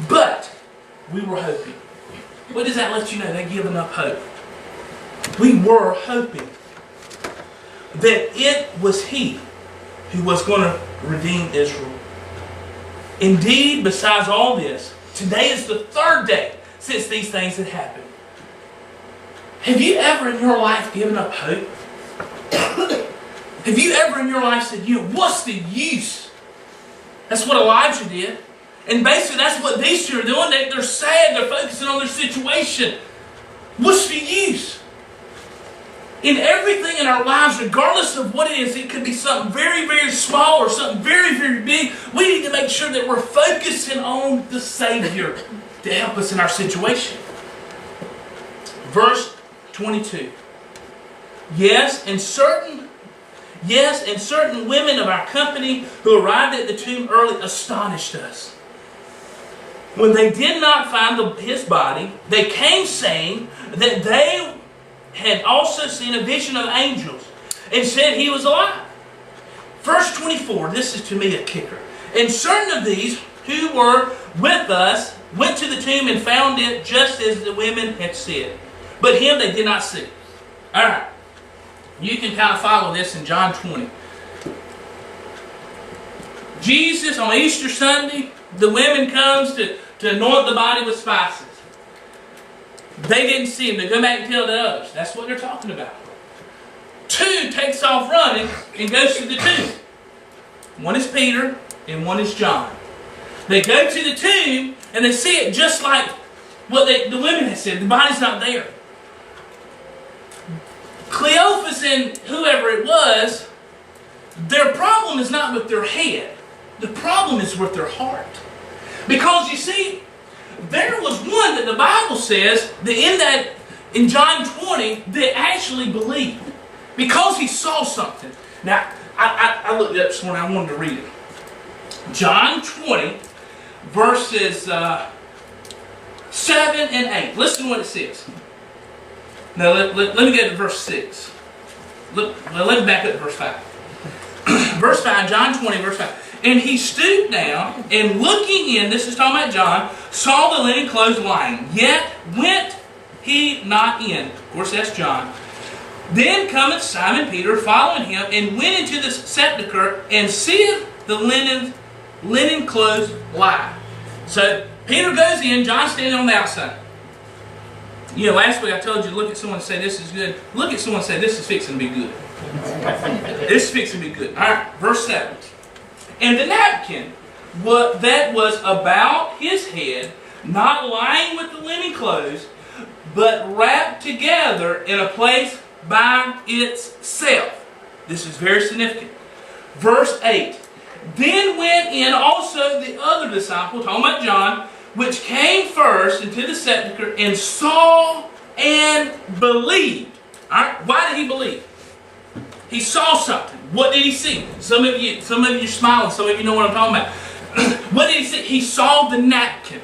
But we were hoping. What does that let you know? They're giving up hope. We were hoping that it was He who was going to redeem Israel. Indeed, besides all this, today is the third day since these things had happened. Have you ever in your life given up hope? Have you ever in your life said, what's the use? That's what Elijah did. And basically that's what these two are doing. They're sad. They're focusing on their situation. What's the use? In everything in our lives, regardless of what it is, it could be something very, very small or something very, very big. We need to make sure that we're focusing on the Savior to help us in our situation. Verse 22. Yes, and certain women of our company who arrived at the tomb early astonished us. When they did not find his body, they came saying that they had also seen a vision of angels and said he was alive. Verse 24, this is to me a kicker. And certain of these who were with us went to the tomb and found it just as the women had said. But him they did not see. Alright. You can kind of follow this in John 20. Jesus, on Easter Sunday, the women comes to anoint the body with spices. They didn't see him. They go back and tell the others. That's what they're talking about. Two takes off running and goes to the tomb. One is Peter and one is John. They go to the tomb and they see it just like what the women had said. The body's not there. Cleophas and whoever it was, their problem is not with their head. The problem is with their heart. Because you see, there was one that the Bible says that in John 20 that actually believed. Because he saw something. Now, I looked it up this morning. I wanted to read it. John 20, verses 7 and 8. Listen to what it says. Now, let me go to verse 6. Let me back up to verse 5. Verse 5, John 20, verse 5. And he stooped down, and looking in, this is talking about John, saw the linen clothes lying. Yet went he not in. Of course, that's John. Then cometh Simon Peter, following him, and went into the sepulchre, and seeth the linen clothes lie. So Peter goes in, John's standing on the outside. Last week I told you to look at someone and say, this is good. Look at someone and say, this is fixing to be good. This is fixing to be good. Alright, verse 7. And the napkin that was about his head, not lying with the linen clothes, but wrapped together in a place by itself. This is very significant. Verse 8. Then went in also the other disciple, talking about John, which came first into the sepulchre and saw and believed. Alright, why did he believe? He saw something. What did he see? Some of you are smiling. Some of you know what I'm talking about. What did he see? He saw the napkin.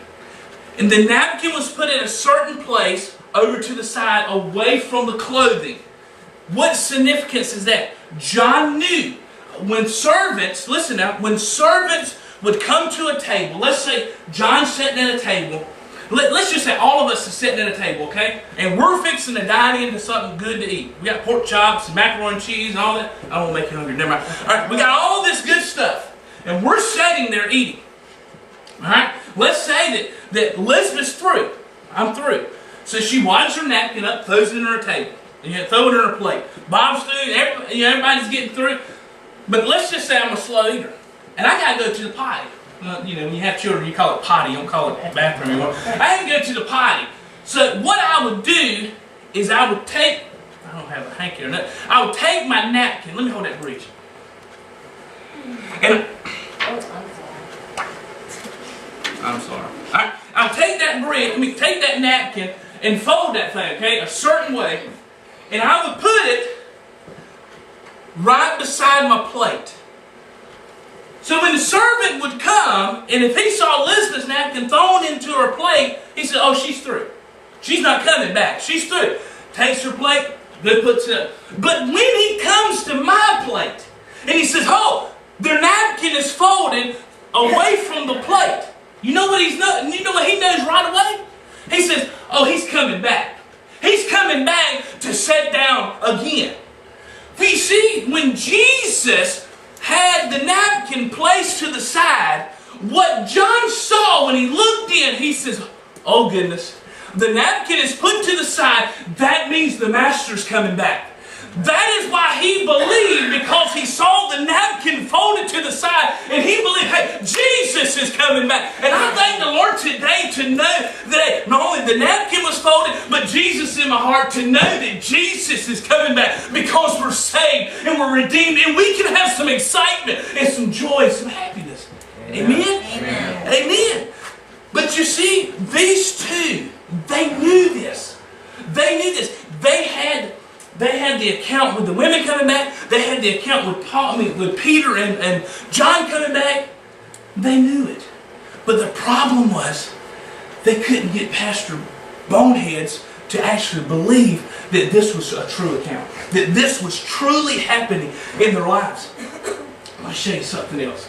And the napkin was put in a certain place over to the side, away from the clothing. What significance is that? John knew when servants, listen now, when servants would come to a table, let's say John's sitting at a table. Let's just say all of us are sitting at a table, okay? And we're fixing to dine into something good to eat. We got pork chops, macaroni and cheese, and all that. I won't make you hungry, never mind. All right, we got all this good stuff. And we're sitting there eating. All right? Let's say that Elizabeth's through. I'm through. So she wads her napkin up, throws it in her table. And throw it in her plate. Bob's through, everybody's getting through. But let's just say I'm a slow eater. And I got to go to the potty. When you have children, you call it potty. You don't call it bathroom anymore. I had to go to the potty. So what I would do is I would take, I don't have a hanky or nothing. I would take my napkin. Let me hold that bridge. And I'm sorry. I'll take that bridge, take that napkin and fold that thing, okay, a certain way. And I would put it right beside my plate. So when the servant would come, and if he saw Elizabeth's napkin thrown into her plate, he said, oh, she's through. She's not coming back. She's through. Takes her plate, then puts it up. But when he comes to my plate, and he says, oh, their napkin is folded away from the plate. You know what you know what he knows right away? He says, oh, he's coming back. He's coming back to sit down again. You see, when Jesus had the napkin placed to the side, what John saw when he looked in, he says, oh goodness, the napkin is put to the side. That means the master's coming back. That is why he believed, because he saw the napkin folded to the side, and he believed, hey, Jesus is coming back. And I thank the Lord today to know that not only the napkin was folded, but Jesus in my heart, to know that Jesus is coming back, because we're saved and we're redeemed, and we can have some excitement and some joy, some happiness. Amen? Amen. Amen. But you see, these two, they knew this. They knew this. They had the account with the women coming back. They had the account with Peter and John coming back. They knew it. But the problem was, they couldn't get Pastor Boneheads to actually believe that this was a true account. That this was truly happening in their lives. I'll show you something else.